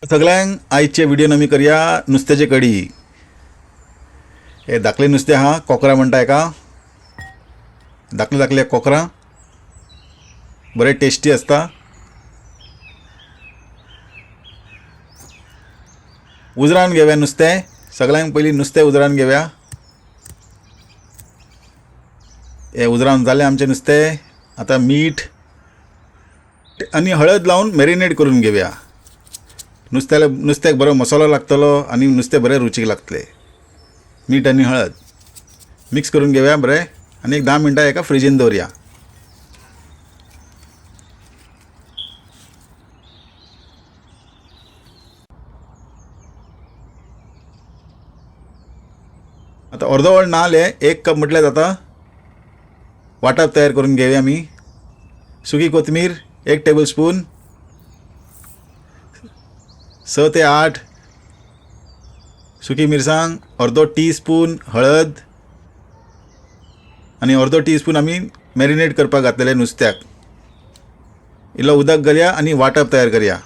सगळ्यांक आयचे व्हिडिओन आमी करया नुस्त्याची कडी। हे धाकले नुस्तें आहा, कोकरा म्हणटा हेका। धाकले धाकले कोकरा बरे टेस्टी आसता। उजरावन घेवया नुस्तें। सगळ्यांक पयलीं नुस्तें उजरावन घेवया। हे उजरावन जालें आमचें नुस्तें। आतां मीठ आनी हळद लावन मॅरिनेट करून घेवया। नुस्त्याक बरो मसालो लागतलो आनी नुस्तें बरें रुचीक लागतलें। मीठ आनी हळद मिक्स करून घेवया बरें आनी एक 10 मिनटां हेका फ्रिजीन दवरया। आता अर्दो वळ नाल्ल हे 1 कप म्हटल्यार जाता। वांटप तयार करून घेवया आमी। सुकी कोथमीर 1 टेबल स्पून, 6 ते 8 सुकी मिरसांग, अर्दो टीस्पून हळद आनी अर्दो टीस्पून आमी मॅरिनेट करपाक घातलेले नुस्त्याक। इल्लो उदक घालया आनी वांटप तयार करया।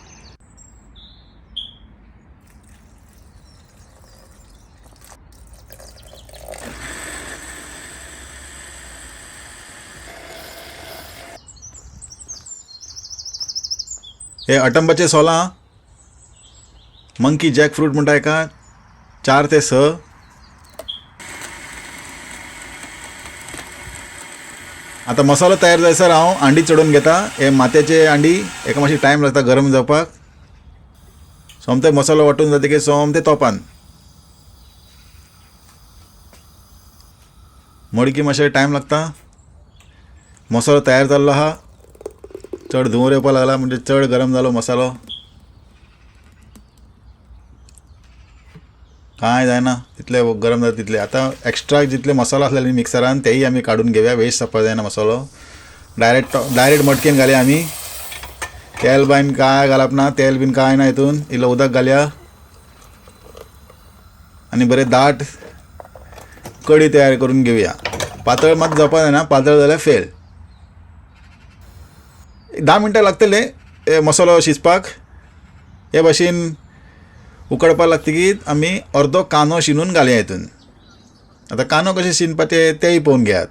हे अटंबाचे सोलां, मंकी जॅक फ्रूट म्हणटा हेका, 4 ते 6। आता मसालो तयार जायसर हांव अंडी चडोवन घेता। हे मात्याचे अंडी, हेका मातशी टायम लागता गरम जावपाक। सोमते मसालो वांटून जातकीर सोमते तोपान मडकी मातशे टायम लागता। मसालो तयार जाल्लो आहा। चड धुंवर येवपाक लागला म्हणजे चड गरम जालो मसालो। कांय जायना, तितले गरम जाता तितले। आता एक्स्ट्रा जितले मसालो आसलेले मिक्सरान तेही आमी काडून घेवया। वेस्ट जावपाक जायना मसालो। डायरेक्ट मटकेन घालया आमी। तेल बीन काय घालप ना, तेल बीन काय ना हितून। इल्लो उदक घालया आनी बरें दाट कडी तयार करून घेवया। पातळ मात जावपाक जायना, पातळ जाल्यार फेल। 10 मिनटां लागतले हे मसालो शिजपाक। हे भाशेन उकडपाक लागतकीर आमी अर्दो कांदो शिनून घालया हितून। आता कांदो कशें शिनपाचे तेय पळोवन घेयात।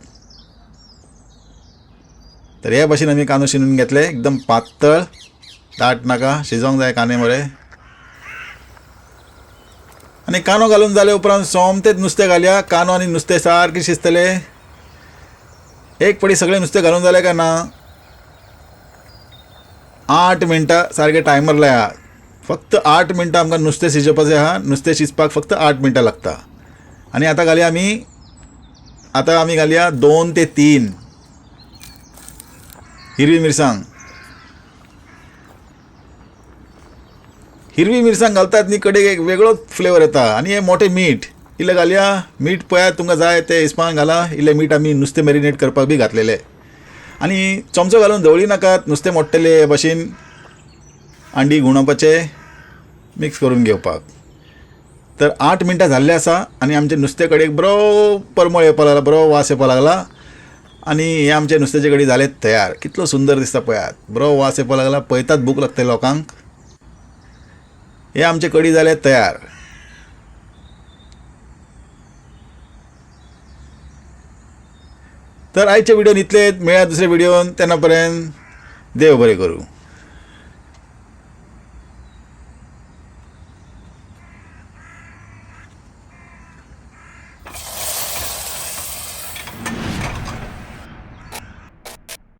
तर हे भाशेन आमी कांदो शिनून घेतले, एकदम पातळ, दाट नाका, शिजोंक जाय कांदे बरें। आनी कांदो घालून जाले उपरांत सोमतेच नुस्तें घालया। कांदो आनी नुस्तें सारकें शिजतले। एक पडी सगळें नुस्तें घालून जालें काय ना, 8 मिनटां सारके टायमर लाया। फक्त 8 मिनटां आमकां नुस्तें शिजोवपाचें आहा। नुस्तें शिजपाक फक्त 8 मिनटां लागता। आनी आतां घालया आमी घालया 2 ते 3 हिरवी मिरसांग। हिरवी मिरसांग घालतात न्ही कडेक एक वेगळोच फ्लेवर येता। आनी हे मोठे मीठ इल्लें घालया। मीठ पळयात तुमकां जाय ते हिसपान घाला। इल्लें मीठ आमी नुस्तें मॅरिनेट करपाक बी घातलेलें। आनी चमचो घालून धवळी नाकात, नुस्तें मोडटलें। हे भाशेन अंडी घुंवडावपाचे, मिक्स करून घेवपाक। तर 8 मिनटां जाल्ले आसा आनी आमचे नुस्तें कडेक बरो परमळ येवपाक लागला, बरो वास येवपाक लागला। आनी हे आमचे नुस्त्याचे कडी जाले तयार। कितलो सुंदर दिसता पळयात, बरो वास येवपाक लागला। पळयतात भूक लागता लोकांक। हे आमचे कडी जाले तयार। तर आयचे व्हिडिओन इतलेच। मेळया दुसरे व्हिडिओन। तेन्ना पर्यंत देव बरें करूं।